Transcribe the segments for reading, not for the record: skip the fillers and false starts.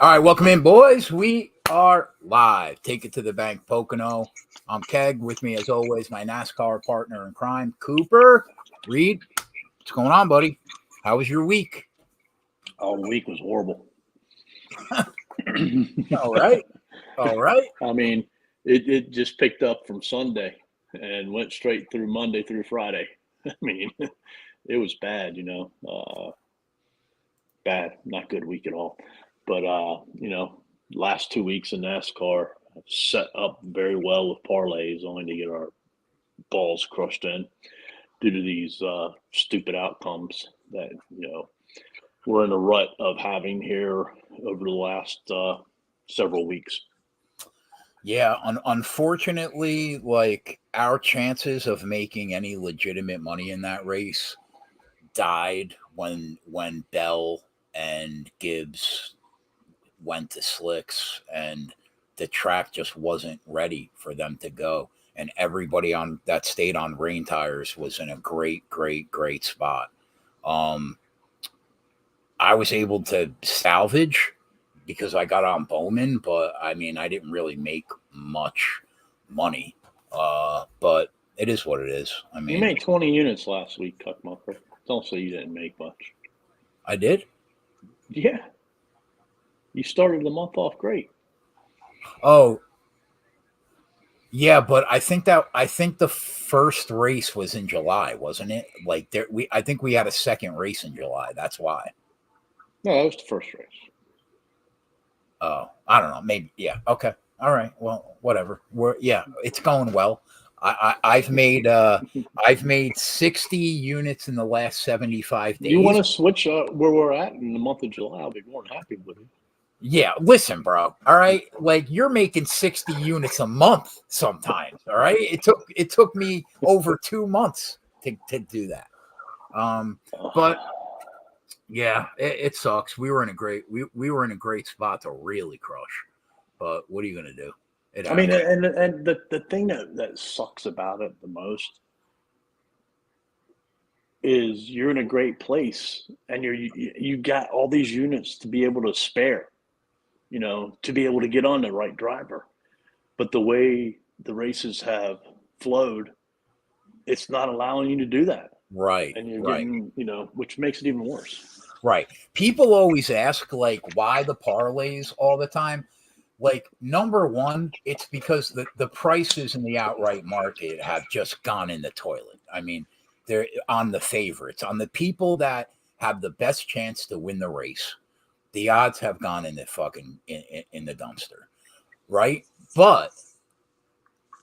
All right, welcome in, boys. We are live. Take it to the bank, Pocono. I'm Keg. With me, as always, my NASCAR partner in crime, Cooper. Reed, what's going on, buddy? How was your week? Oh, the week was horrible. All right. All right. I mean, it just picked up from Sunday and went straight through Monday through Friday. I mean, it was bad, bad, not good week at all. But, last 2 weeks in NASCAR set up very well with parlays, only to get our balls crushed in due to these stupid outcomes that, we're in a rut of having here over the last several weeks. Yeah, unfortunately, like our chances of making any legitimate money in that race died when Bell and Gibbs went to slicks and the track just wasn't ready for them to go. And everybody on that stayed on rain tires was in a great spot. I was able to salvage because I got on Bowman, but I mean, I didn't really make much money. But it is what it is. I mean, you made 20 units last week, Cuckmucker. Don't say you didn't make much. I did? Yeah. You started the month off great. Oh, yeah, but I think the first race was in July, wasn't it? Like I think we had a second race in July. That's why. No, that was the first race. Oh, I don't know. Maybe. Yeah. Okay. All right. Well, whatever. It's going well. I've made 60 units in the last 75 days. You want to switch where we're at in the month of July? I'll be more than happy with it. Yeah, listen, bro. All right, like you're making 60 units a month sometimes. All right, it took me over 2 months to do that. But yeah, it sucks. We were in a great spot to really crush. But what are you gonna do? I mean, and the thing that sucks about it the most is you're in a great place and you got all these units to be able to spare, to be able to get on the right driver. But the way the races have flowed, it's not allowing you to do that. Right. And you're getting, which makes it even worse. Right. People always ask, like, why the parlays all the time? Like, number one, it's because the prices in the outright market have just gone in the toilet. I mean, they're on the favorites, on the people that have the best chance to win the race. The odds have gone in the fucking in the dumpster, right? But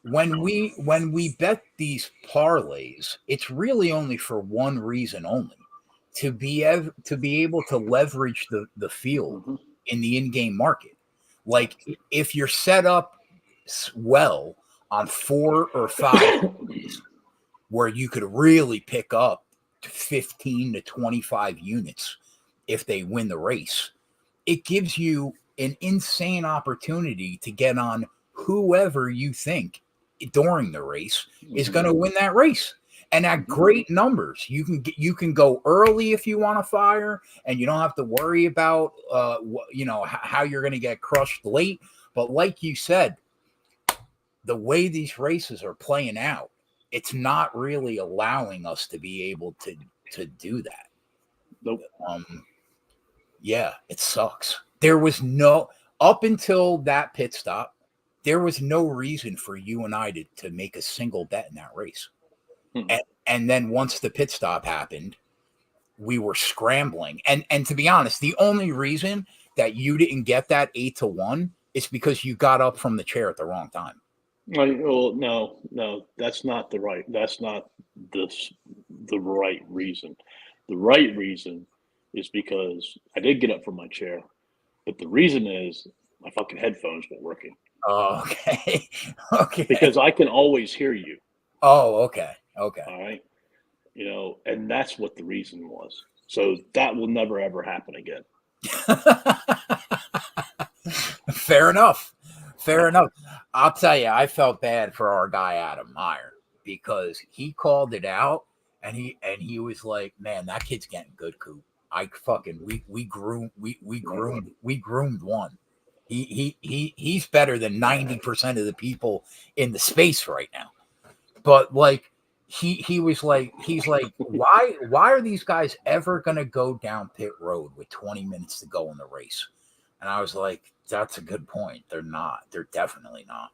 when we bet these parlays, it's really only for one reason only, to be able to leverage the field in the in-game market. Like if you're set up well on 4 or 5 where you could really pick up 15 to 25 units if they win the race, it gives you an insane opportunity to get on whoever you think during the race is going to win that race. And at great numbers, you can go early if you want to fire, and you don't have to worry about how you're going to get crushed late. But like you said, the way these races are playing out, it's not really allowing us to be able to do that. Nope. Yeah, it sucks. There was no up until that pit stop. There was no reason for you and I to make a single bet in that race. And then once the pit stop happened, we were scrambling. And to be honest, the only reason that you didn't get that 8-1 is because you got up from the chair at the wrong time. Well, no, that's not the right reason. The right reason is because I did get up from my chair, but the reason is my fucking headphones weren't working. Oh, okay. Okay. Because I can always hear you. Oh, okay. Okay. All right. And that's what the reason was. So that will never, ever happen again. Fair enough. Fair enough. I'll tell you, I felt bad for our guy, Adam Meyer, because he called it out and he was like, man, that kid's getting good, Coop. we groomed one. He's better than 90% of the people in the space right now. But like he's like, why are these guys ever gonna go down pit road with 20 minutes to go in the race? And I was like, that's a good point. They're not. They're definitely not.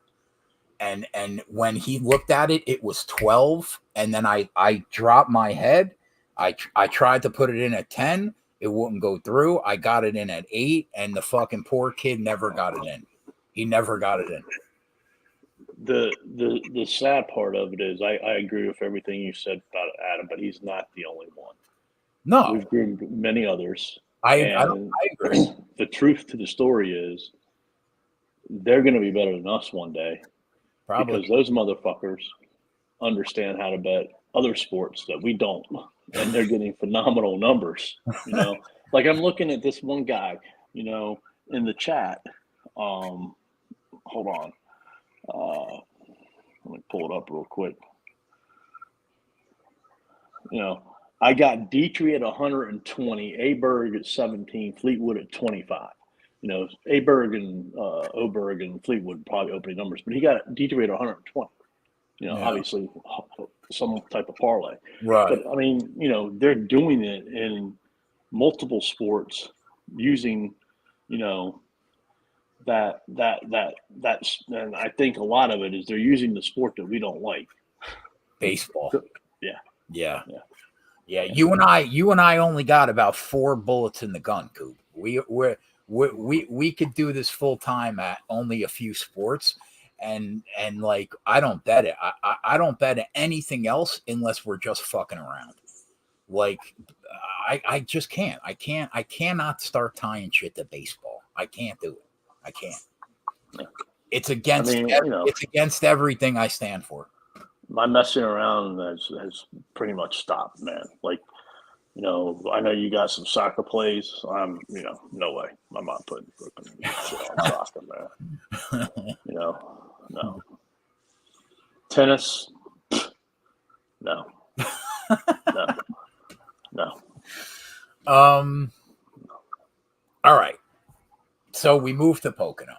And when he looked at it, it was 12. And then I dropped my head. I tried to put it in at 10. It wouldn't go through. I got it in at 8, and the fucking poor kid never got it in. He never got it in. The sad part of it is I agree with everything you said about Adam, but he's not the only one. No, We've groomed many others. I agree. The truth to the story is they're going to be better than us one day. Probably. Because those motherfuckers understand how to bet other sports that we don't, and they're getting phenomenal numbers. You know, like I'm looking at this one guy, you know, in the chat. Hold on. Let me pull it up real quick. You know, I got Dietrich at 120, Aberg at 17, Fleetwood at 25. You know, Aberg and Oberg and Fleetwood probably opening numbers, but he got Dietrich at 120. You know, obviously some type of parlay. Right. But I mean, you know, they're doing it in multiple sports using, you know, that's, and I think a lot of it is they're using the sport that we don't like. Baseball. Yeah. You and I only got about 4 bullets in the gun, Coop. We could do this full time at only a few sports, and like I don't bet it. I don't bet anything else unless we're just fucking around. Like I just can't. I cannot start tying shit to baseball. I can't do it. I can't. It's against it's against everything I stand for. My messing around has pretty much stopped, man. Like, you know, I know you got some soccer plays. You know, no way. I'm not putting shit on soccer, man. You know, no. Tennis, no. No. All right. So we moved to Pocono.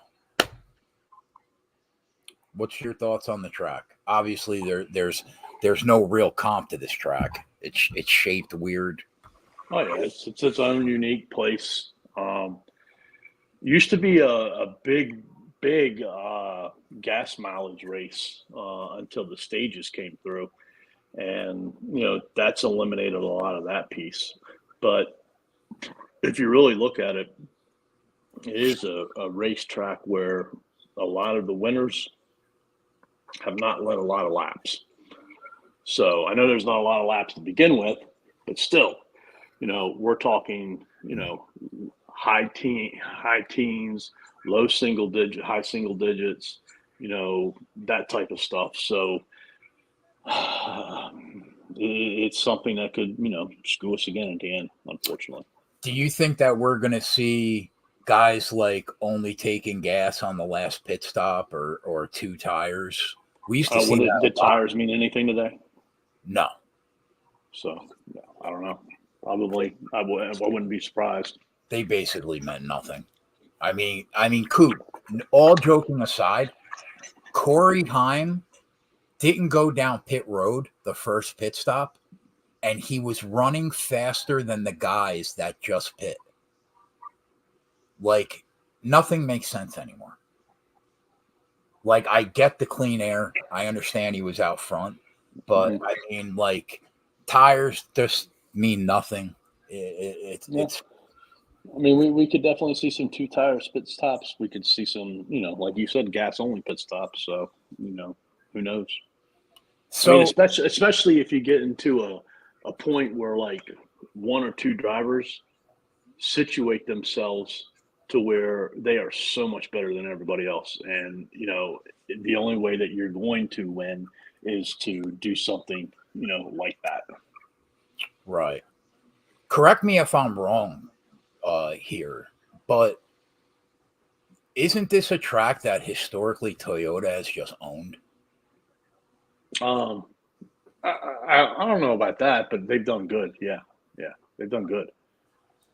What's your thoughts on the track? Obviously, there's no real comp to this track. It's shaped weird. Oh yeah, it's its own unique place. Used to be a big gas mileage race until the stages came through, and you know that's eliminated a lot of that piece. But if you really look at it, it is a racetrack where a lot of the winners have not led a lot of laps. So I know there's not a lot of laps to begin with, but still, you know, we're talking, you know, high teens, high single digits, you know, that type of stuff. So it's something that could, you know, screw us again at the end, unfortunately. Do you think that we're going to see guys like only taking gas on the last pit stop or 2 tires? We used to see that. Did tires mean anything today? No. So, yeah, I don't know. Probably. I wouldn't be surprised. They basically meant nothing. I mean, Coop, all joking aside, Corey Heim didn't go down pit road the first pit stop, and he was running faster than the guys that just pit. Like, nothing makes sense anymore. Like, I get the clean air. I understand he was out front. But, I mean, like, tires just mean nothing. It's I mean, we could definitely see some 2-tire pit stops. We could see some, you know, like you said, gas-only pit stops. So, you know, who knows? So, I mean, especially if you get into a point where, like, 1 or 2 drivers situate themselves to where they are so much better than everybody else. And, you know, the only way that you're going to win is to do something, you know, like that. Right. Correct me if I'm wrong here, but isn't this a track that historically Toyota has just owned? I don't know about that, but they've done good. Yeah, they've done good.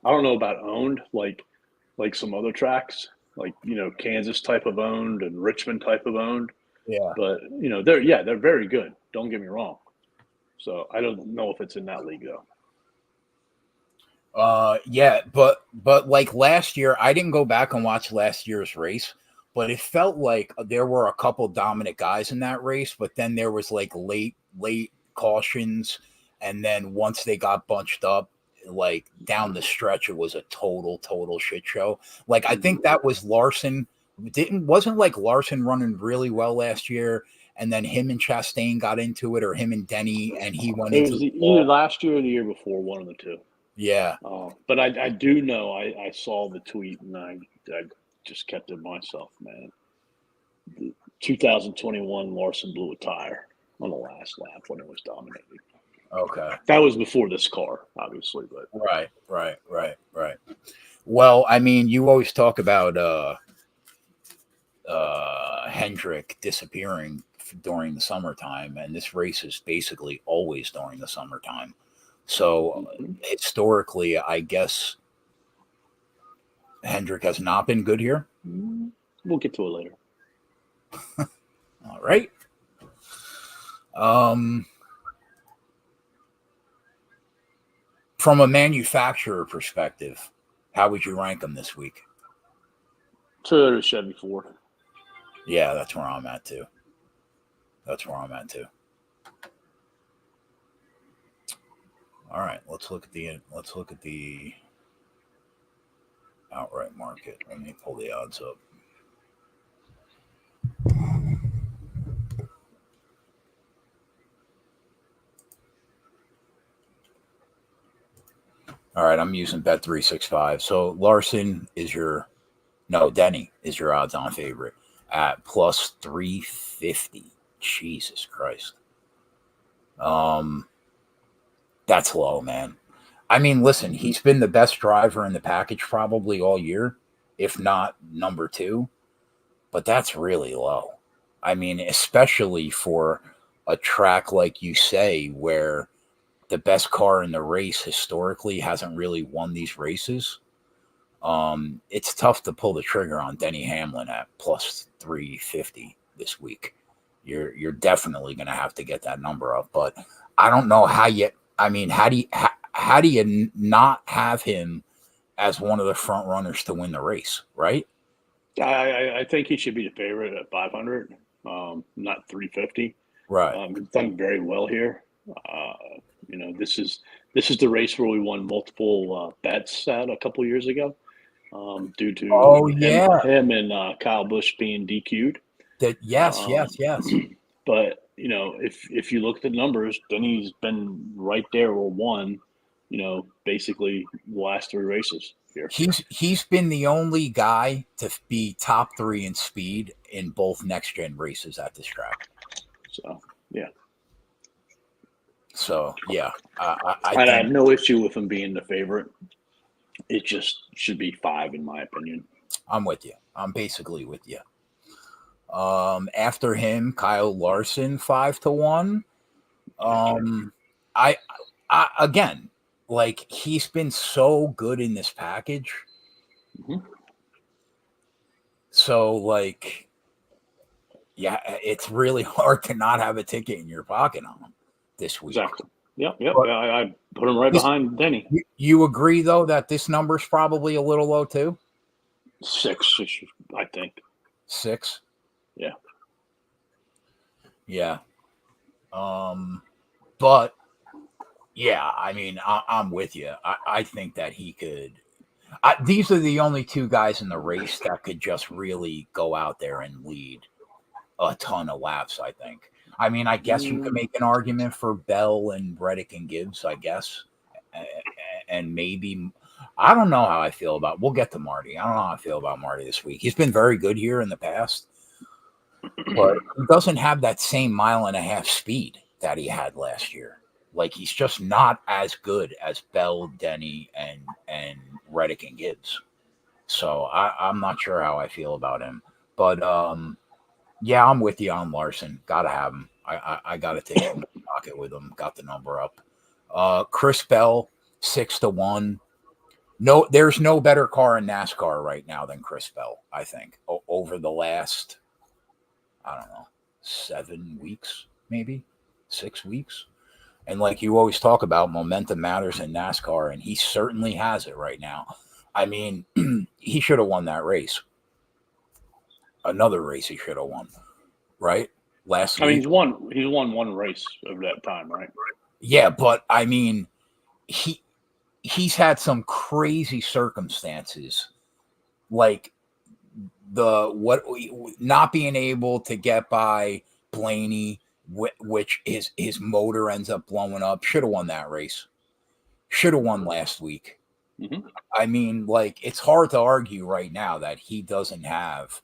I don't know about owned, like some other tracks, like Kansas type of owned and Richmond type of owned. Yeah. But they're very good. Don't get me wrong. So I don't know if it's in that league though. Yeah, but like last year, I didn't go back and watch last year's race, but it felt like there were a couple dominant guys in that race, but then there was like late cautions, and then once they got bunched up, like down the stretch, it was a total shit show. Like I think that was Larson. Wasn't like Larson running really well last year, and then him and Chastain got into it, or him and Denny, and he went It into was the either wall. last year or the year before, one of the two. Yeah. But I do know I saw the tweet and I just kept it myself, man. 2021 Larson blew a tire on the last lap when it was dominating. Okay. That was before this car, obviously, but Right. Well, I mean, you always talk about Hendrick disappearing during the summertime, and this race is basically always during the summertime. So historically, I guess Hendrick has not been good here. we'll get to it later. All right. From a manufacturer perspective, how would you rank them this week? Toyota, Chevy, Ford. Yeah, that's where I'm at too. All right, let's look at the outright market. Let me pull the odds up. All right, I'm using Bet365. So Denny is your odds on favorite at plus 350. Jesus Christ. That's low, man. I mean, listen, he's been the best driver in the package probably all year, if not number two, but that's really low. I mean, especially for a track like you say, where the best car in the race historically hasn't really won these races. It's tough to pull the trigger on Denny Hamlin at plus 350 this week. You're definitely going to have to get that number up, but I don't know how you. I mean, how do you not have him as one of the front runners to win the race, right? I think he should be the favorite at 500, not 350. Right. He's done very well here. This is the race where we won multiple bets at a couple years ago, due to Oh yeah. him and Kyle Busch being DQ'd. Yes. Um, But if you look at the numbers, Denny's been right there or won, basically the last three races here. He's been the only guy to be top three in speed in both next gen races at this track. So yeah. So yeah, I I have no issue with him being the favorite. It just should be 5 in my opinion. I'm with you. I'm basically with you. After him, Kyle Larson 5-1. I again, like he's been so good in this package. So like, yeah, it's really hard to not have a ticket in your pocket on him this week. Exactly. Yep. I put him right behind Denny. You agree though that this number's probably a little low too? 6, I think. 6. Yeah. Yeah. But yeah, I mean, I'm with you. I think that he could. These are the only two guys in the race that could just really go out there and lead a ton of laps, I think. I mean, I guess you could make an argument for Bell and Reddick and Gibbs, I guess. And maybe, I don't know how I feel about, we'll get to Marty. I don't know how I feel about Marty this week. He's been very good here in the past, but he doesn't have that same 1.5 speed that he had last year. Like, he's just not as good as Bell, Denny, and Reddick and Gibbs. So I'm not sure how I feel about him. But yeah, I'm with you on Larson. Gotta have him. I gotta take him in the pocket with him. Got the number up. Chris Bell 6-1. No, there's no better car in NASCAR right now than Chris Bell, I think, over the last, I don't know, 7 weeks, maybe 6 weeks. And like you always talk about, momentum matters in NASCAR, and he certainly has it right now. I mean, he should have won that race. Another race he should have won, right? Last I mean, week. he's won one race over that time, right? Yeah, but I mean, he's had some crazy circumstances, like not being able to get by Blaney, which his motor ends up blowing up. Should have won that race. Should have won last week. Mm-hmm. I mean, like, it's hard to argue right now that he doesn't have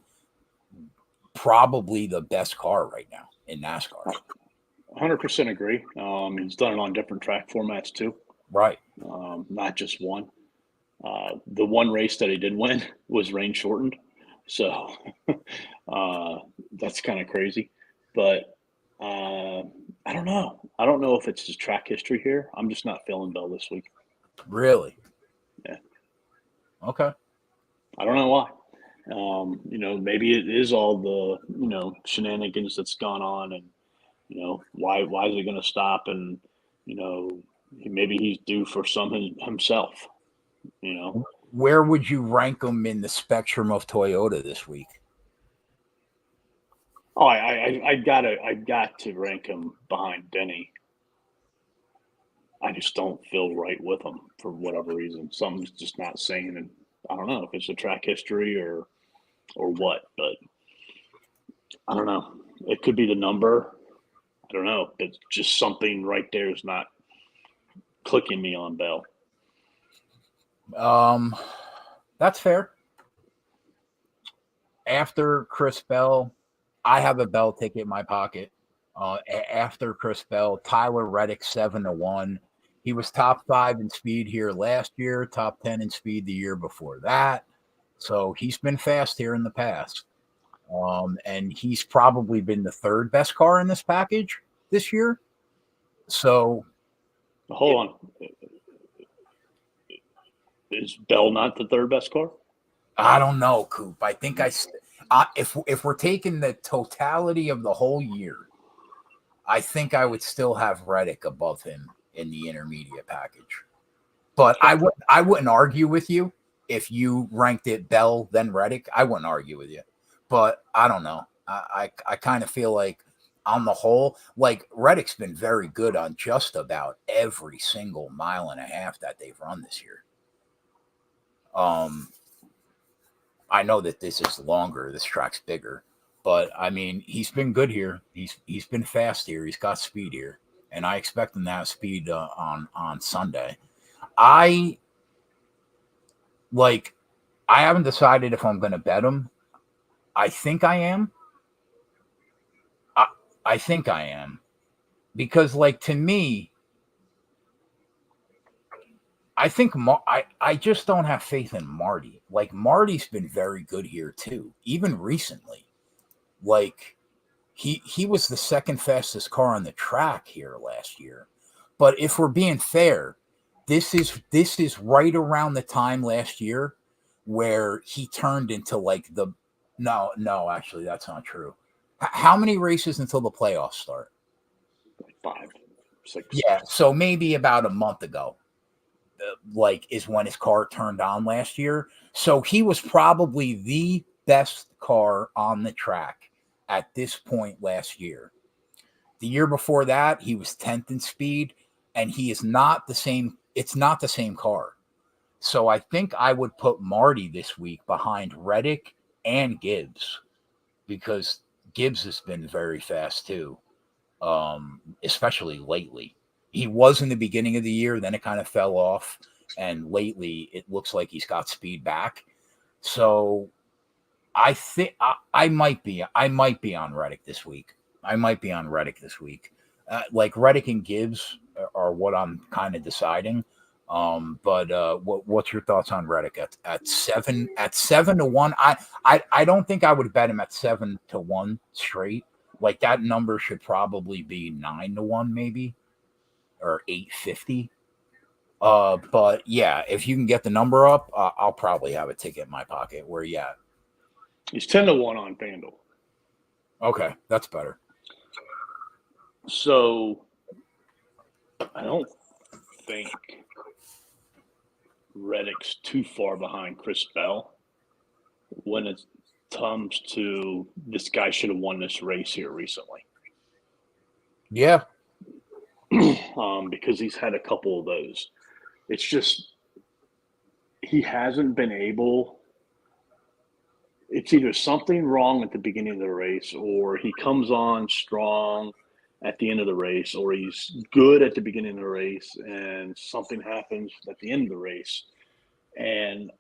probably the best car right now in NASCAR. 100% agree. He's done it on different track formats too, Right. not just one. The one race that he did win was rain shortened, so that's kind of crazy. But I don't know. I don't know if it's his track history here. I'm just not feeling Bell this week. Really? Yeah. Okay. I don't know why. Maybe it is all the shenanigans that's gone on, and why is it going to stop? And maybe he's due for some himself. Where would you rank him in the spectrum of Toyota this week? Oh, I got to rank him behind Denny. I just don't feel right with him for whatever reason. Something's just not saying, and I don't know if it's a track history or what, but I don't know. It could be the number. I don't know. It's just something right there is not clicking me on Bell. That's fair. After Chris Bell, I have a Bell ticket in my pocket. After Chris Bell, Tyler Reddick 7-1. He was top 5 in speed here last year, top 10 in speed the year before that. So he's been fast here in the past. And he's probably been the third best car in this package this year. So hold on. Is Bell not the third best car? I don't know, Coop. I think if we're taking the totality of the whole year, I think I would still have Reddick above him in the intermediate package. But I wouldn't argue with you if you ranked it Bell then Reddick. I wouldn't argue with you. But I don't know. I kind of feel like on the whole, like Reddick's been very good on just about every single mile and a half that they've run this year. I know that this is longer, this track's bigger, but I mean, he's been good here. He's been fast here. He's got speed here, and I expect him to have speed on Sunday. I haven't decided if I'm going to bet him. I think I am. I think I am, because like to me, I think I just don't have faith in Marty. Like Marty's been very good here too, even recently. Like he was the second fastest car on the track here last year. But if we're being fair, this is right around the time last year where he turned into like no, actually that's not true. How many races until the playoffs start? 5, 6. Yeah, so maybe about a month ago. Is when his car turned on last year. So he was probably the best car on the track at this point last year. The year before that, he was 10th in speed, and he is not the same. It's not the same car. So I think I would put Marty this week behind Reddick and Gibbs, because Gibbs has been very fast too, especially lately. He was in the beginning of the year, then it kind of fell off, and lately it looks like he's got speed back. So I think I might be on Reddick this week. Like Reddick and Gibbs are what I'm kind of deciding. But what's your thoughts on Reddick at 7-1? I don't think I would bet him at 7-1 straight. Like that number should probably be 9-1 maybe, or 850. But yeah, if you can get the number up, I'll probably have a ticket in my pocket. Where you at? He's 10-1 on FanDuel. Okay, that's better. So I don't think Reddick's too far behind Chris Bell when it comes to this guy should have won this race here recently. Yeah. Because he's had a couple of those. It's just he hasn't been able. It's either something wrong at the beginning of the race, or he comes on strong at the end of the race, or he's good at the beginning of the race and something happens at the end of the race. And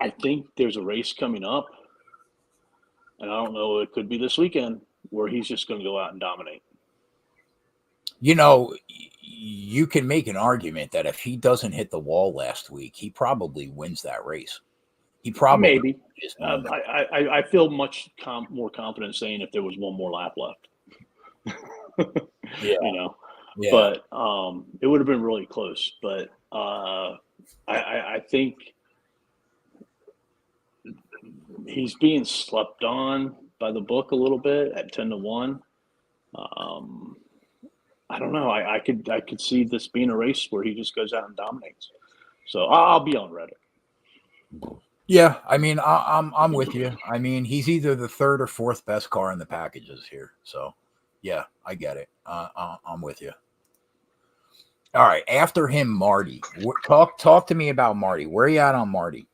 I think there's a race coming up, and I don't know, it could be this weekend, where he's just going to go out and dominate. You know, you can make an argument that if he doesn't hit the wall last week, he probably wins that race. He probably Maybe. I feel much more confident saying if there was one more lap left. Yeah. You know, Yeah. but it would have been really close. But I think he's being slept on by the book a little bit at 10-1. I don't know. I could see this being a race where he just goes out and dominates. So I'll be on Reddick. Yeah, I mean, I'm with you. I mean, he's either the third or fourth best car in the packages here. So, yeah, I get it. I'm with you. All right, after him, Marty. Talk to me about Marty. Where are you at on Marty?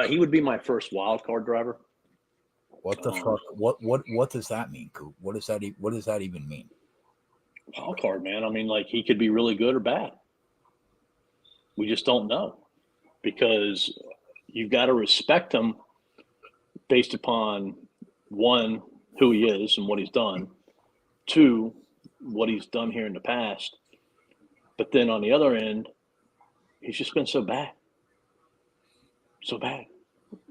He would be my first wild card driver. What the fuck? What does that mean, Coop? What does that even mean? Wild card, man. I mean, like, he could be really good or bad. We just don't know, because you've got to respect him based upon, one, who he is and what he's done, two, what he's done here in the past. But then on the other end, he's just been so bad. So bad.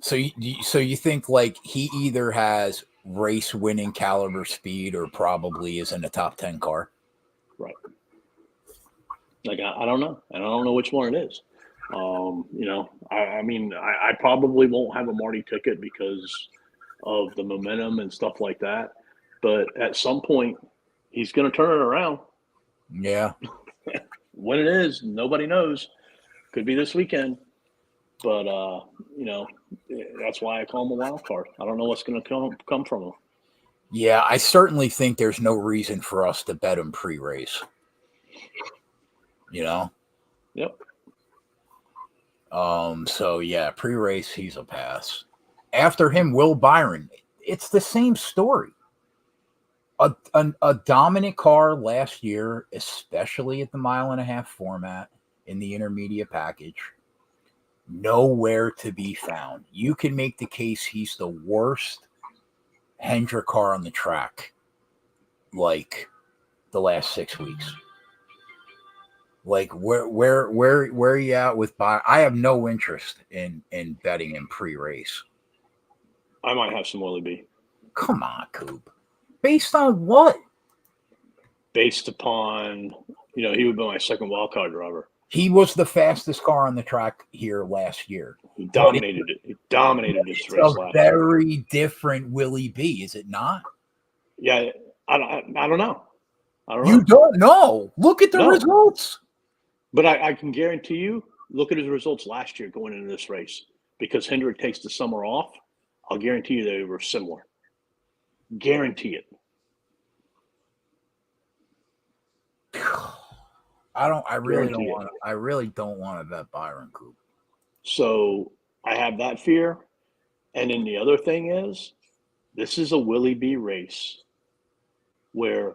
So you think like he either has race winning caliber speed or probably is in a top 10 car? Right. Like, I don't know. And I don't know which one it is. You know, I mean, I probably won't have a Marty ticket because of the momentum and stuff like that. But at some point, he's going to turn it around. Yeah. When it is, nobody knows. Could be this weekend. But, you know, that's why I call him a wild card. I don't know what's going to come from him. Yeah, I certainly think there's no reason for us to bet him pre-race. You know? Yep. So yeah, pre-race, he's a pass. After him, Will Byron. It's the same story. A dominant car last year, especially at the 1.5 mile format in the intermediate package. Nowhere to be found. You can make the case he's the worst Hendrick car on the track, like the last 6 weeks. Like where are you at with Byron? I have no interest in betting in pre-race. I might have some Willie B. Come on, Coop. Based on what? Based upon, you know, he would be my second wild card driver. He was the fastest car on the track here last year. He dominated it. He dominated this race last year. Very different Willie B, is it not? Yeah, I don't know. You don't know. Look at the results. But I can guarantee you, look at his results last year going into this race. Because Hendrick takes the summer off, I'll guarantee you they were similar. Guarantee it. I really don't want to bet Byron, Coop. So I have that fear. And then the other thing is, this is a Willie B race where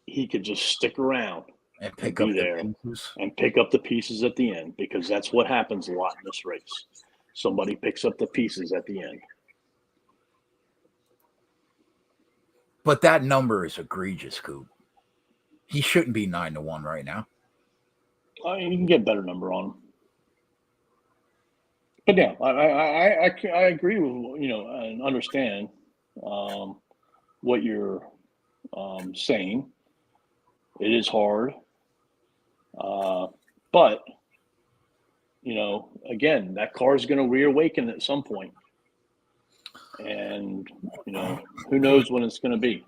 he could just stick around and pick up the pieces. And pick up the pieces at the end, because that's what happens a lot in this race. Somebody picks up the pieces at the end. But that number is egregious, Coop. He shouldn't be 9-1 right now. You can get a better number on him. But yeah, I agree with, you know, and understand what you're saying. It is hard. But, again, that car is going to reawaken at some point. And, who knows when it's going to be.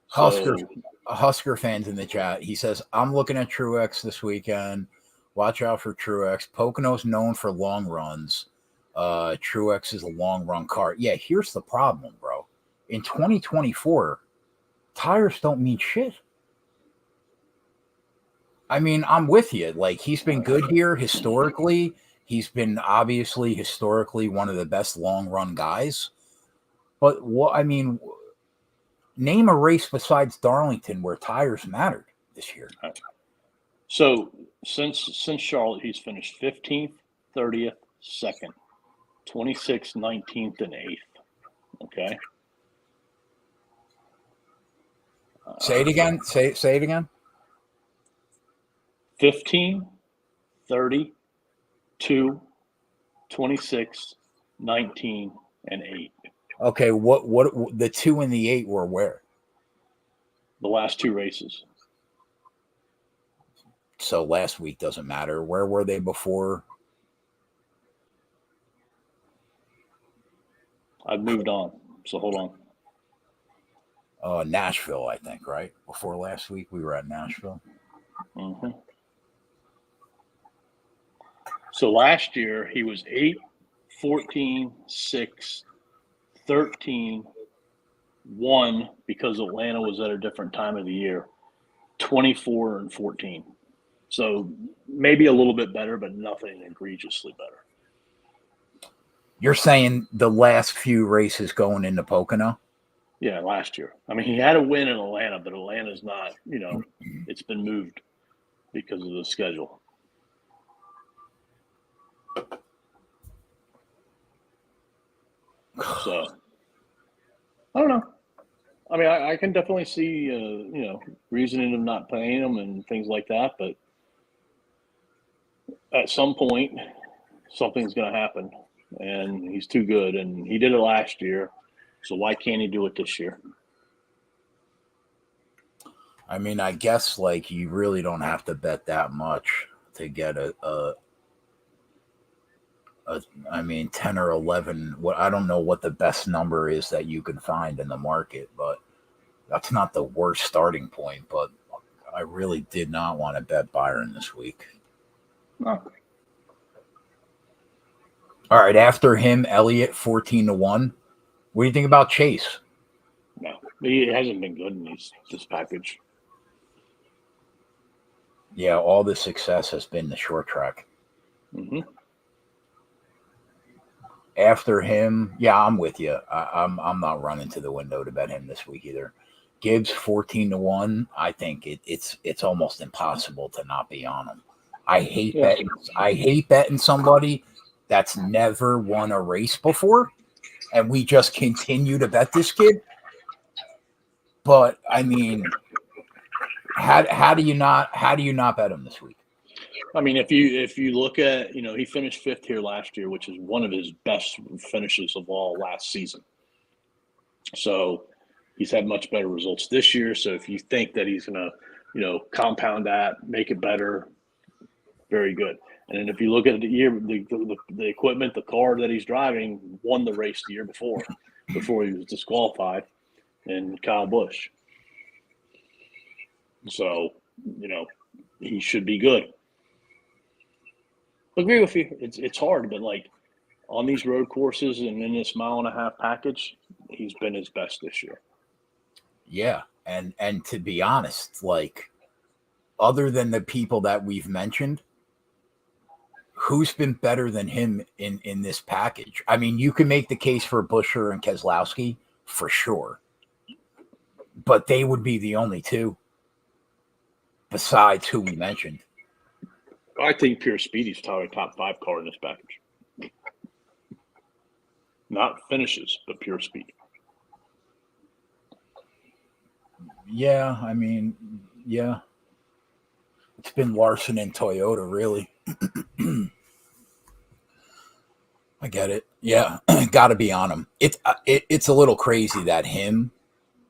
Husker fans in the chat. He says, I'm looking at Truex this weekend. Watch out for Truex. Pocono's known for long runs. Truex is a long run car. Yeah, here's the problem, bro. In 2024, tires don't mean shit. I mean, I'm with you. Like, he's been good here historically. He's been obviously historically one of the best long run guys. But name a race besides Darlington where tires mattered this year. So since Charlotte, he's finished 15th, 30th, 2nd, 26th, 19th, and 8th. Okay. Say it again. Say it again. 15, 30, 2, 26, 19, and 8. Okay, what the 2 and the 8 were where? The last 2 races. So last week doesn't matter. Where were they before? I've moved on, so hold on. Nashville, I think, right? Before last week, we were at Nashville. Mm-hmm. So last year, he was 8, 14, 6, 13, 1, because Atlanta was at a different time of the year, 24 and 14. So maybe a little bit better, but nothing egregiously better. You're saying the last few races going into Pocono? Yeah, last year. I mean, he had a win in Atlanta, but Atlanta's not, it's been moved because of the schedule. So, I don't know. I mean, I can definitely see, reasoning of not paying him and things like that, but at some point, something's going to happen, and he's too good, and he did it last year, so why can't he do it this year? I mean, I guess, like, you really don't have to bet that much to get a 10 or 11. I don't know what the best number is that you can find in the market, but that's not the worst starting point. But I really did not want to bet Byron this week. No. All right, after him, Elliott 14-1. What do you think about Chase? No, he hasn't been good in this package. Yeah, all the success has been the short track. Mm-hmm. After him, yeah, I'm with you. I'm not running to the window to bet him this week either. Gibbs 14-1. I think it's almost impossible to not be on him. I hate betting somebody that's never won a race before, and we just continue to bet this kid. But I mean, how do you not bet him this week? I mean, if you look at, he finished 5th here last year, which is one of his best finishes of all last season. So he's had much better results this year. So if you think that he's going to, compound that, make it better, very good. And then if you look at the year, the equipment, the car that he's driving won the race the year before he was disqualified, and Kyle Busch. So, he should be good. I agree with you. It's hard, but like on these road courses and in this 1.5 mile package, he's been his best this year. Yeah, and to be honest, like, other than the people that we've mentioned, who's been better than him in this package? I mean, you can make the case for Buescher and Keselowski for sure, but they would be the only two besides who we mentioned. I think pure speed is probably top 5 car in this package. Not finishes, but pure speed. Yeah, I mean, yeah. It's been Larson and Toyota, really. I get it. Yeah, got to be on him. It's a little crazy that him,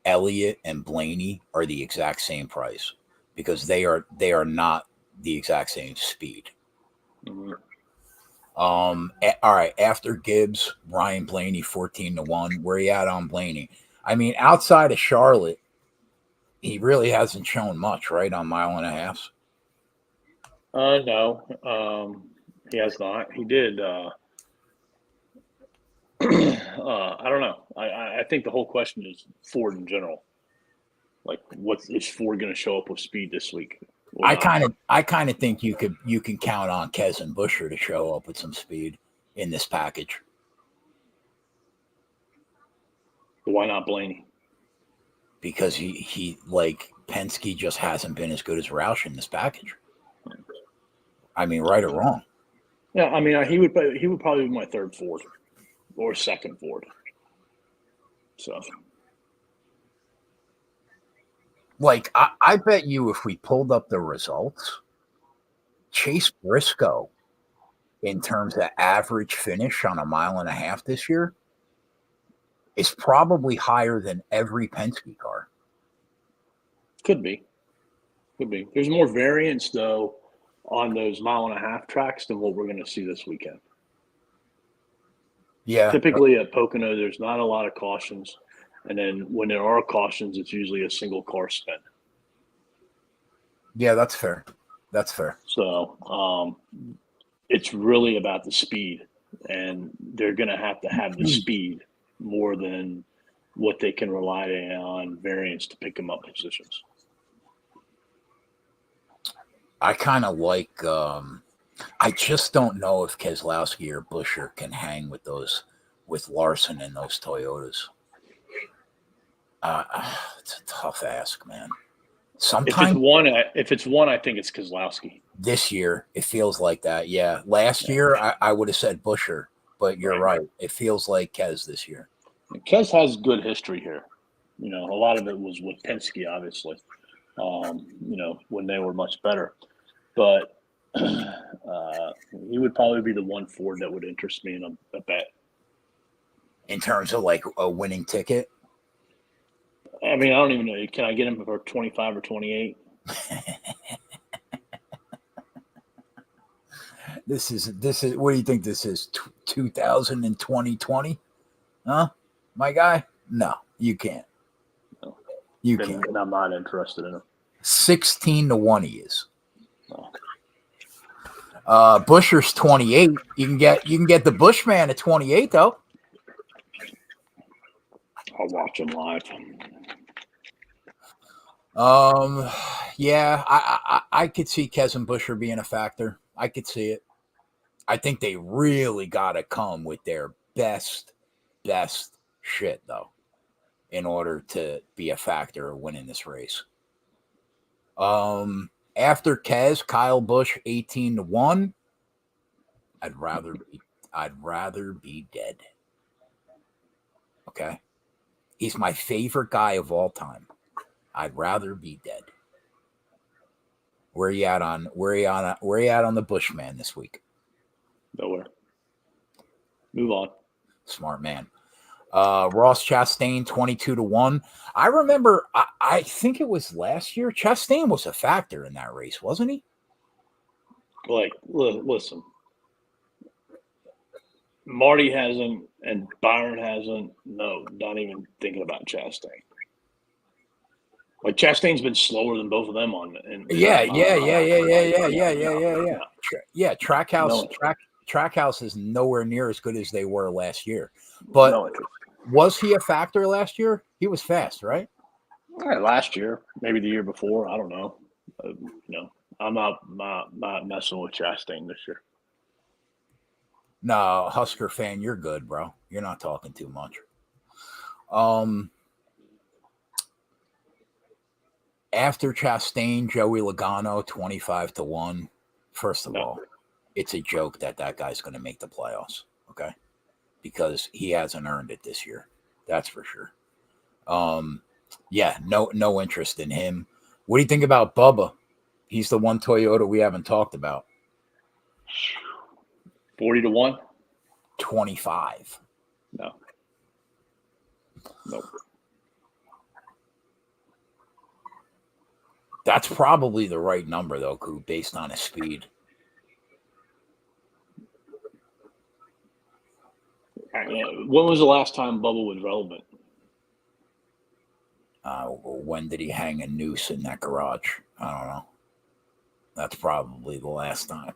Elliott, and Blaney are the exact same price, because they are not the exact same speed. Mhm. All right. After Gibbs, Ryan Blaney 14-1. Where you at on Blaney? I mean, outside of Charlotte, he really hasn't shown much, right? On mile and a half. No, he has not. He did. I don't know. I think the whole question is Ford in general. Like, is Ford going to show up with speed this week? Or I not? kind of think you can count on Kez and Busher to show up with some speed in this package. Why not Blaney? Because he like Penske just hasn't been as good as Roush in this package. I mean, right or wrong. Yeah, I mean, he would probably be my third Ford or second Ford. So, Like, I bet you if we pulled up the results, Chase Briscoe, in terms of average finish on a mile and a half this year, is probably higher than every Penske car. could be. There's more variance though on those mile and a half tracks than what we're going to see this weekend. Yeah. Typically at Pocono, there's not a lot of cautions, and then when there are cautions, it's usually a single car spin. Yeah, that's fair. That's fair. So it's really about the speed, and they're going to have the speed more than what they can rely on variance to pick them up positions. I kind of like. I just don't know if Keselowski or Busher can hang with Larson and those Toyotas. It's a tough ask, man. Sometimes if it's one, I think it's Keselowski. this year it feels like that. Yeah, last year I would have said Busher, but you're right. It feels like Kez this year. Kez has good history here. You know, a lot of it was with Penske, obviously. You know, when they were much better, but he would probably be the one Ford that would interest me in a bet. In terms of like a winning ticket. I mean, I don't even know. Can I get him for 25 or 28? This is what do you think this is? 2020? Huh? My guy? No, you can't. No. You can't. I'm not interested in him. 16-1 he is. No. Busher's 28. You can get the Bushman at 28 though. I'll watch him live. Yeah, I could see Kez and Busher being a factor. I could see it. I think they really got to come with their best shit though, in order to be a factor of winning this race. After Kez, Kyle Busch 18-1. I'd rather be dead. Okay, he's my favorite guy of all time. I'd rather be dead. Where you at on the Bushman this week? Nowhere. Move on. Smart man. Ross Chastain 22-1. I remember. I think it was last year. Chastain was a factor in that race, wasn't he? Like, listen. Marty hasn't, and Byron hasn't. No, not even thinking about Chastain. Like Chastain's been slower than both of them on. Yeah. Trackhouse is nowhere near as good as they were last year. But was he a factor last year? He was fast, right? Last year, maybe the year before. I don't know. I'm not messing with Chastain this year. No, Husker fan, you're good, bro. You're not talking too much. After Chastain, Joey Logano 25-1. First of all, it's a joke that guy's going to make the playoffs, okay? Because he hasn't earned it this year. That's for sure. Yeah, no interest in him. What do you think about Bubba? He's the one Toyota we haven't talked about. 40-1? 25. No. Nope. That's probably the right number, though, Coop, based on his speed. When was the last time Bubba was relevant? When did he hang a noose in that garage? I don't know. That's probably the last time.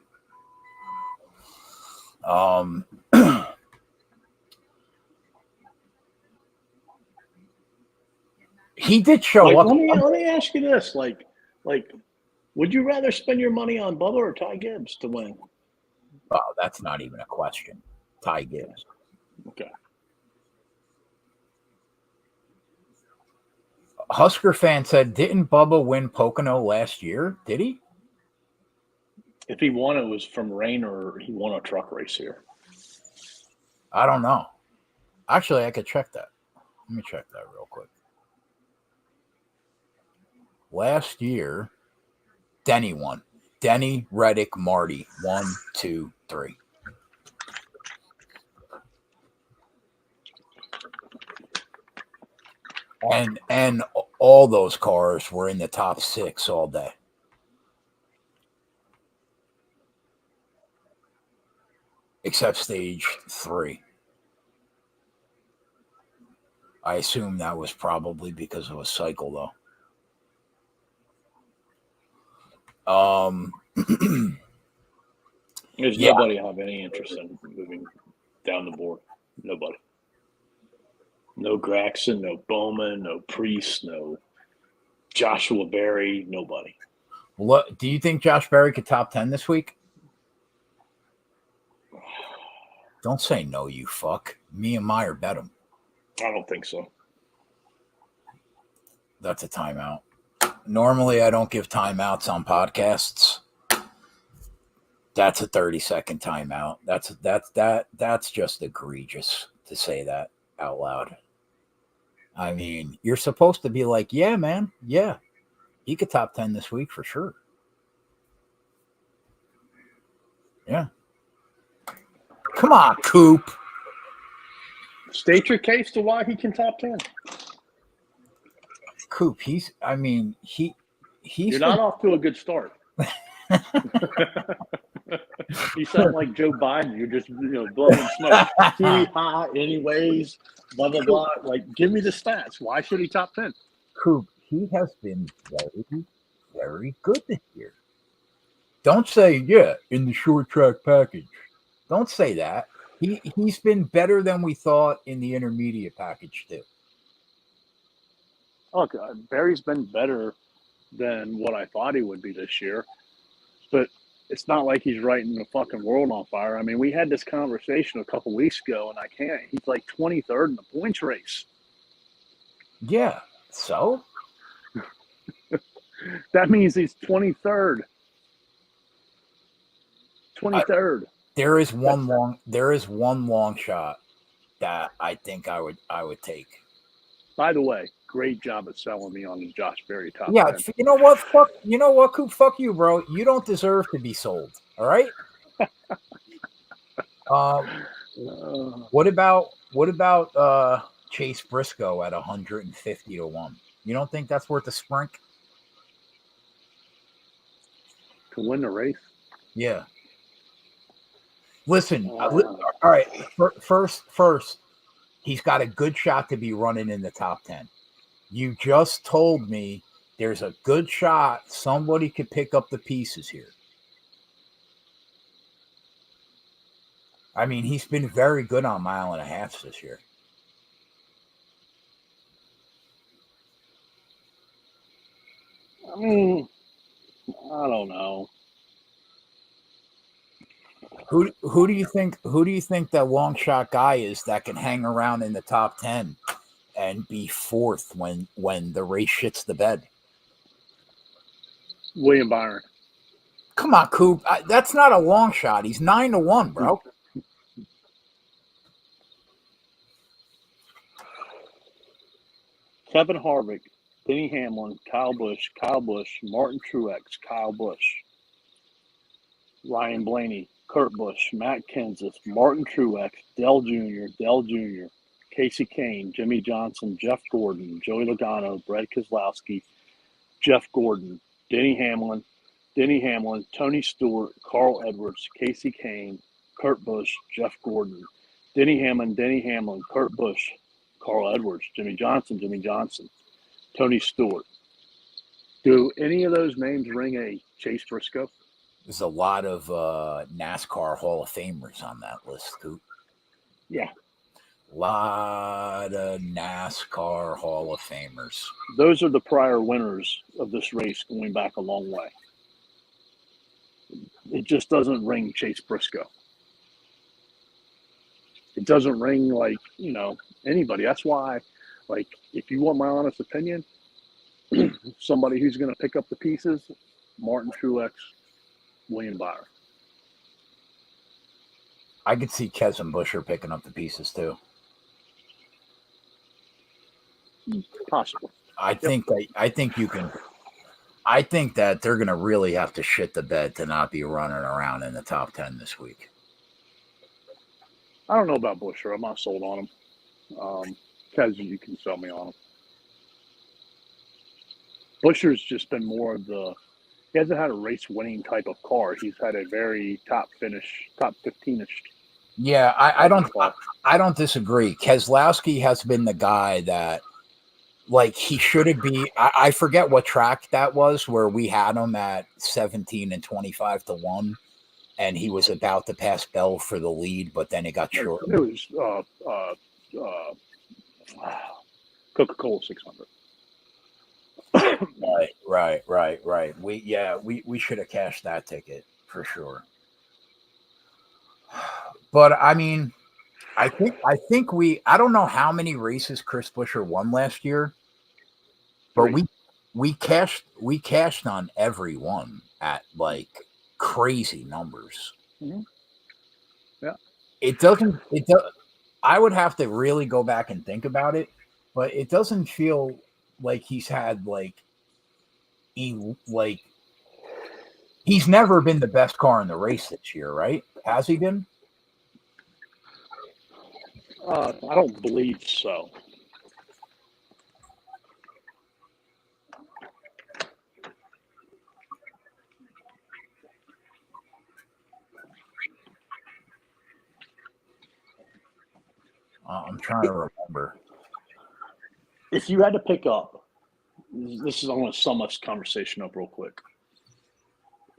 He did show up. Let me ask you this: like, would you rather spend your money on Bubba or Ty Gibbs to win? Oh, that's not even a question. Ty Gibbs. Okay. Husker fan said, "Didn't Bubba win Pocono last year? Did he?" If he won, it was from rain, or he won a truck race here. I don't know. Actually, I could check that. Let me check that real quick. Last year, Denny won. Denny, Reddick, Marty. 1, 2, 3. And all those cars were in the top 6 all day. Except stage 3. I assume that was probably because of a cycle, though. There's nobody have any interest in moving down the board. Nobody. No Graxon, no Bowman, no Priest, no Joshua Berry, nobody. What do you think Josh Berry could top 10 this week? Don't say no, you fuck. Me and Meyer bet him. I don't think so. That's a timeout. Normally, I don't give timeouts on podcasts. That's a 30-second timeout. That's just egregious to say that out loud. I mean, you're supposed to be like, yeah, man, yeah, he could top 10 this week for sure. Yeah. Come on, Coop. State your case to why he can top 10. Coop, he's You're not off to a good start. You sound like Joe Biden. You're just blowing smoke. Hee-haw, anyways, blah blah blah. Like, give me the stats. Why should he top 10? Coop, he has been very, very good this year. Don't say, yeah, in the short track package. Don't say that. He's been better than we thought in the intermediate package too. Look, Barry's been better than what I thought he would be this year, but it's not like he's lighting the fucking world on fire. I mean, we had this conversation a couple weeks ago, and he's like 23rd in the points race. Yeah, so? That means he's 23rd. 23rd. There is one long shot that I think I would take. By the way, great job at selling me on the Josh Berry top 10. Yeah, you know what? Coop? Fuck you, bro. You don't deserve to be sold. All right. What about Chase Briscoe at 150 to 1? You don't think that's worth a sprint to win the race? Yeah. Listen, all right. First, he's got a good shot to be running in the top 10. You just told me there's a good shot somebody could pick up the pieces here. I mean, he's been very good on 1.5 miles this year. I mean, I don't know. Who do you think that long shot guy is that can hang around in the top 10 and be fourth when the race shits the bed? William Byron. Come on, Coop. That's not a long shot. He's 9 to 1, bro. Kevin Harvick, Denny Hamlin, Kyle Busch, Martin Truex, Kyle Busch, Ryan Blaney, Kurt Busch, Matt Kenseth, Martin Truex, Dale Jr., Casey Kane, Jimmy Johnson, Jeff Gordon, Joey Logano, Brett Keselowski, Jeff Gordon, Denny Hamlin, Tony Stewart, Carl Edwards, Casey Kane, Kurt Busch, Jeff Gordon, Denny Hamlin, Kurt Busch, Carl Edwards, Jimmy Johnson, Tony Stewart. Do any of those names ring a Chase Briscoe? There's a lot of NASCAR Hall of Famers on that list, Coop. Yeah. A lot of NASCAR Hall of Famers. Those are the prior winners of this race going back a long way. It just doesn't ring Chase Briscoe. It doesn't ring like, anybody. That's why, if you want my honest opinion, somebody who's going to pick up the pieces, Martin Truex, William Byron. I could see Kes and Buescher picking up the pieces too. Possible. I think you can. I think that they're going to really have to shit the bed to not be running around in the top 10 this week. I don't know about Buescher. I'm not sold on him. Kes, you can sell me on him. Buescher's just been more of he hasn't had a race-winning type of car. He's had a very top 15-ish. Yeah, I don't disagree. Keselowski has been the guy that, he should be. I forget what track that was where we had him at 17 and 25 to 1, and he was about to pass Bell for the lead, but then it got short. It was Coca-Cola 600. Right. We should have cashed that ticket for sure. But I mean, I think I don't know how many races Chris Buescher won last year, but we cashed on every one at crazy numbers. Mm-hmm. Yeah. It doesn't I would have to really go back and think about it, but it doesn't feel like he's had he's never been the best car in the race this year, right? Has he been? I don't believe so. I'm trying to remember. If you had to pick up, I'm going to sum this conversation up real quick.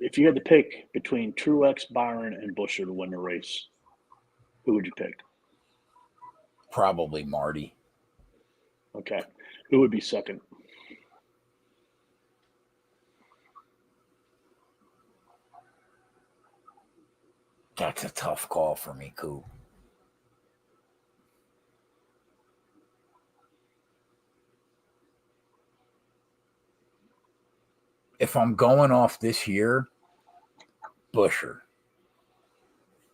If you had to pick between Truex, Byron, and Buescher to win the race, who would you pick? Probably Marty. Okay. Who would be second? That's a tough call for me, Coop. If I'm going off this year, Buescher.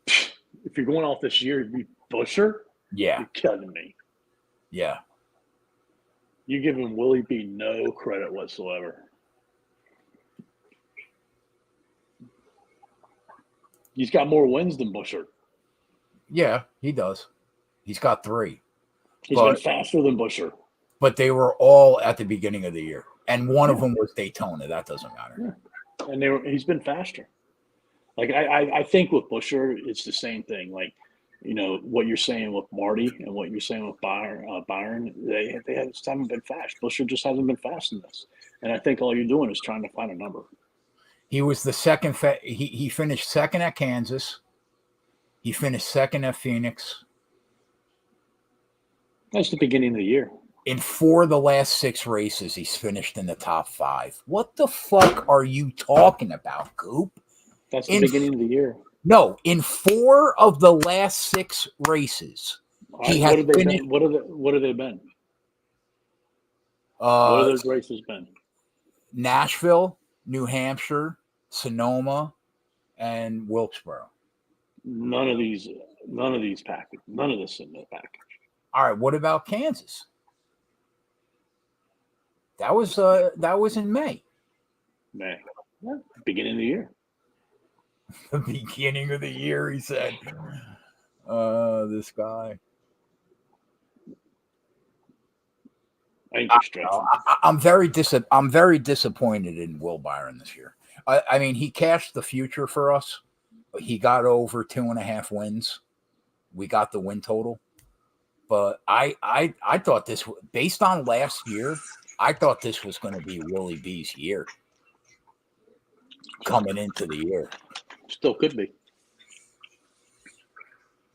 If you're going off this year, it'd be Buescher? Yeah. You're kidding me. Yeah. You're giving Willie B no credit whatsoever. He's got more wins than Buescher. Yeah, he does. He's got 3. He's been faster than Buescher. But they were all at the beginning of the year. And one of them was Daytona. That doesn't matter. Yeah. And he's been faster. I think with Buescher, it's the same thing. What you're saying with Marty and what you're saying with Byron, they just haven't been fast. Buescher just hasn't been fast in this. And I think all you're doing is trying to find a number. He was the second. He finished second at Kansas. He finished second at Phoenix. That's the beginning of the year. In 4 of the last 6 races, he's finished in the top 5. What the fuck are you talking about, Coop? That's the beginning of the year. No, in 4 of the last 6 races, he has finished. What have they been? What have those races been? Nashville, New Hampshire, Sonoma, and Wilkesboro. None of these package. None of this in the package. All right, what about Kansas? That was in May. May. Yeah, beginning of the year. The beginning of the year, he said. This guy. Ankle stretching. I'm very disappointed in Will Byron this year. I mean, he cashed the future for us. He got over 2.5 wins. We got the win total. But I thought this, based on last year, I thought this was going to be Willie B's year coming into the year. Still could be.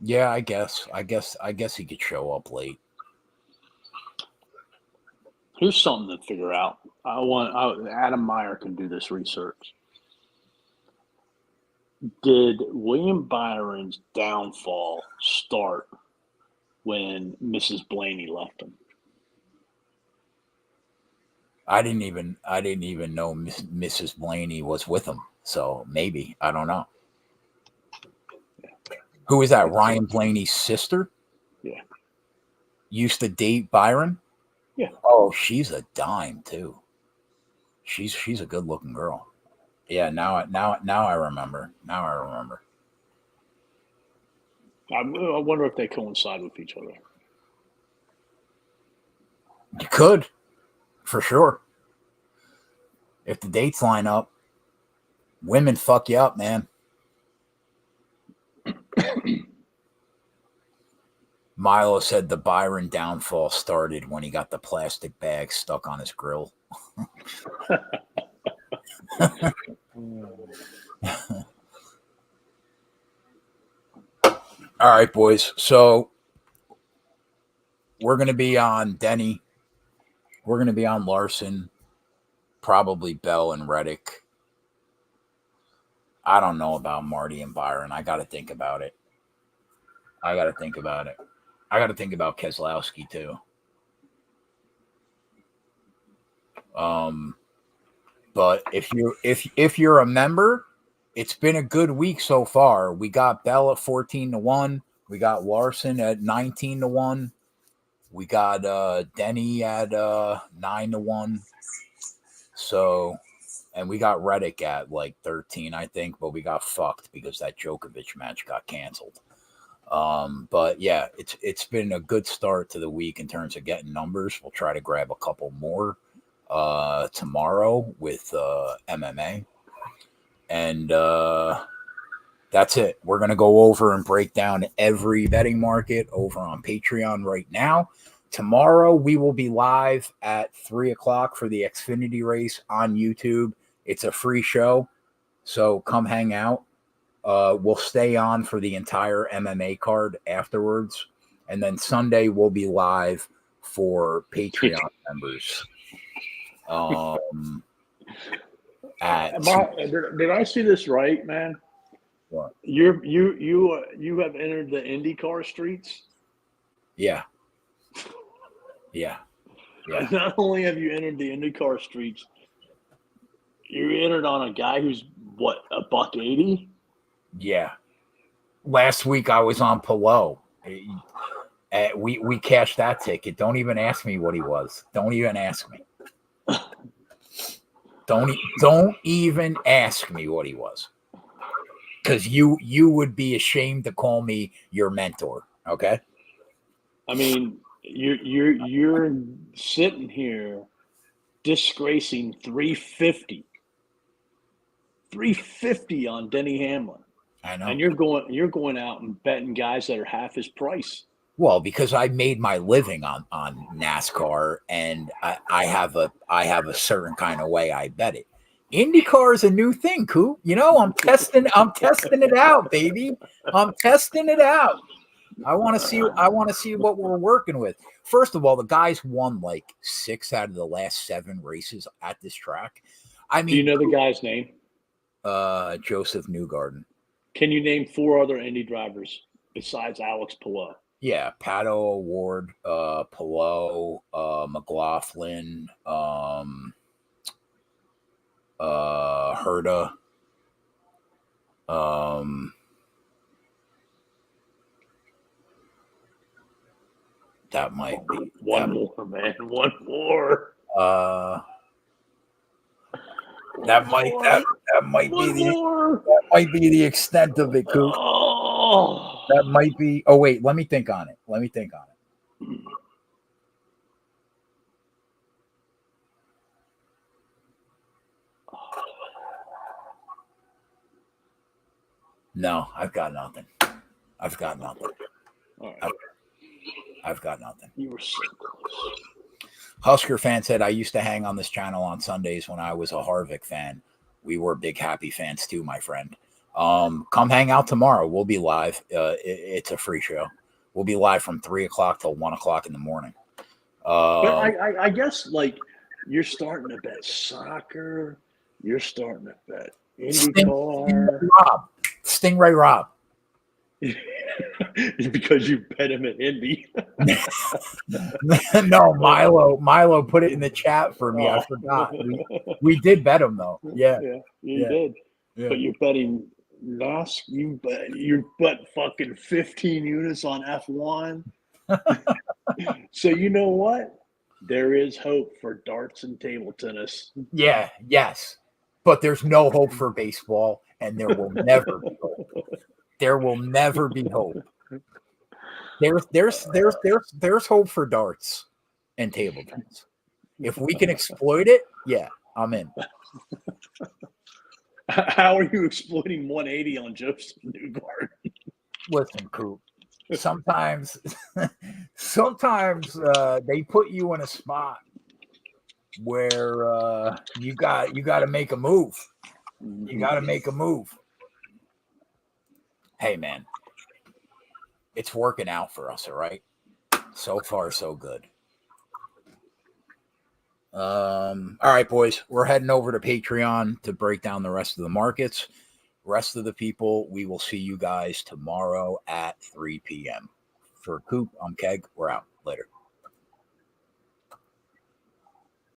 Yeah, I guess he could show up late. Here's something to figure out. Adam Meyer can do this research. Did William Byron's downfall start when Mrs. Blaney left him? I didn't even know Mrs. Blaney was with him. So maybe, I don't know. Who is that? Ryan Blaney's sister? Yeah. Used to date Byron? Yeah. Oh, she's a dime too. She's a good looking girl. Yeah, now I remember. I wonder if they coincide with each other. You could, for sure. If the dates line up, women fuck you up, man. Milo said the Byron downfall started when he got the plastic bag stuck on his grill. All right, boys. So we're going to be on Denny. We're going to be on Larson, probably Bell and Reddick. I don't know about Marty and Byron. I got to think about it. I got to think about Keselowski too. But if you're a member, it's been a good week so far. We got Bell at 14-1. We got Larson at 19-1. We got Denny at 9-1. So, and we got Reddick at like 13, I think, but we got fucked because that Djokovic match got canceled. But yeah, it's been a good start to the week in terms of getting numbers. We'll try to grab a couple more tomorrow with MMA. And that's it. We're going to go over and break down every betting market over on Patreon right now. Tomorrow, we will be live at 3 o'clock for the Xfinity race on YouTube. It's a free show, so come hang out. We'll stay on for the entire MMA card afterwards. And then Sunday, we'll be live for Patreon members. Did I see this right, man? What? You have entered the IndyCar streets? Yeah. Not only have you entered the IndyCar streets, you entered on a guy who's what, $180? Yeah. Last week I was on Pillow. We cashed that ticket. Don't even ask me what he was. Don't even ask me. Don't even ask me what he was. Because you would be ashamed to call me your mentor. Okay. I mean, you're sitting here disgracing 350 on Denny Hamlin. I know. And you're going out and betting guys that are half his price. Well, because I made my living on NASCAR, and I have a certain kind of way I bet it. IndyCar is a new thing, Coop. You know, I'm testing it out, baby. I'm testing it out. I want to see what we're working with. First of all, the guys won like 6 out of the last 7 races at this track. I mean, do you know the guy's name? Joseph Newgarden. Can you name 4 other Indy drivers besides Alex Palou? Yeah, Pato O'Ward, Palou, McLaughlin, Herta. That might be one more, man. One more. That might be the extent of it, Coop. Oh. That might be. Oh wait, let me think on it. No, I've got nothing. I've got nothing. All right. I've got nothing. You were so close. Husker fan said, I used to hang on this channel on Sundays when I was a Harvick fan. We were big happy fans too, my friend. Come hang out tomorrow. We'll be live. It's a free show. We'll be live from 3 o'clock till 1 o'clock in the morning. But I guess like you're starting to bet soccer. You're starting to bet IndyCar. Stingray Rob. Because you bet him at Indy. No, Milo put it in the chat for me. I forgot. We did bet him though. Yeah, you did. Yeah. But you're betting NASCAR. You bet fucking 15 units on F1. So you know what? There is hope for darts and table tennis. Yeah, yes. But there's no hope for baseball, and there will never be hope. There will never be hope. There's hope for darts and table tennis. If we can exploit it, yeah, I'm in. How are you exploiting 180 on Joseph Newgarden? Listen, Coop. Sometimes they put you in a spot where you got to make a move. You got to make a move. Hey, man, it's working out for us, all right? So far, so good. All right, boys, we're heading over to Patreon to break down the rest of the markets. Rest of the people, we will see you guys tomorrow at 3 p.m. For Coop, I'm Keg. We're out. Later.